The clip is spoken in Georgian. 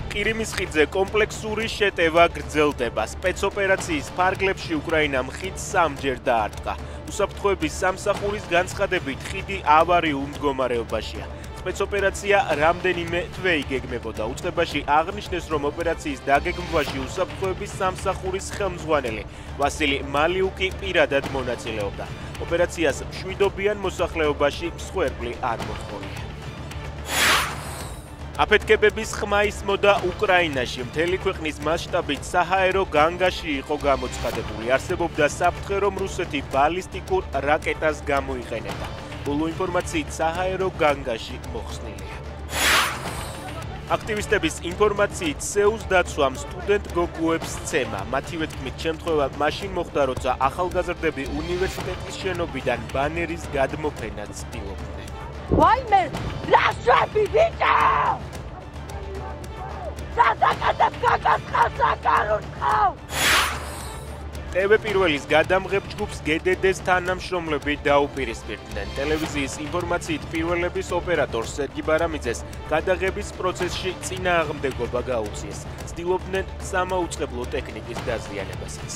ყირიმის ხიდზე კომპლექსური შეტევა გრძელდება. სპეცოპერაციის ფარგლებში უკრაინამ ხიდს 3-ჯერ დაარტყა. უსაფრთხოების სამსახურის განცხადებით ხიდი ავარიულ მდგომარეობაშია. სპეცოპერაცია რამდენიმე თვე იგეგმებოდა. უწყებაში აღნიშნეს, რომ ოპერაციის დაგეგმვაში უსაფრთხოების სამსახურის ხელმძღვანელი ვასილი მალიუკი პირადად მონაწილეობდა. ოპერაციას მშვიდობიან მოსახლეობაში მსხვერპლი არ მოჰყოლია. აფეთქებების ხმა ისმოდა უკრაინაში. მთელი ქვეყნის მასშტაბით საჰაერო განგაში იყო გამოცხადებული. არსებობდა საფრთხე, რომ რუსეთი ბალისტიკურ რაკეტას გამოიყენებდა. ბოლო ინფორმაციით საჰაერო განგაში მოხსნილია. აქტივისტების ინფორმაციით სეულს დაცვამ სტუდენტ გოგუებს ცემა. მათივე თქმით, შემთხვევა მაშინ მოხდა, როცა ახალგაზრდები უნივერსიტეტის შენობიდან ბანერის გადმოფენას ცდილობდნენ. ვაიმე, ლაშები ბიჭო! სასაკეთებ გაგასხავს აკარუნხავ! TV პირველის გადამღებ ჯგუფს GDD-ს თანამშრომლები დაუპირისპირდნენ. ტელევიზიის ინფორმაციით პირველების ოპერატორს სერგი ბარამიძეს გადაღების პროცესში წინააღმდეგობა გაუწიეს. ცდილობდნენ სამაუწყებლო ტექნიკის დაზიანებასაც.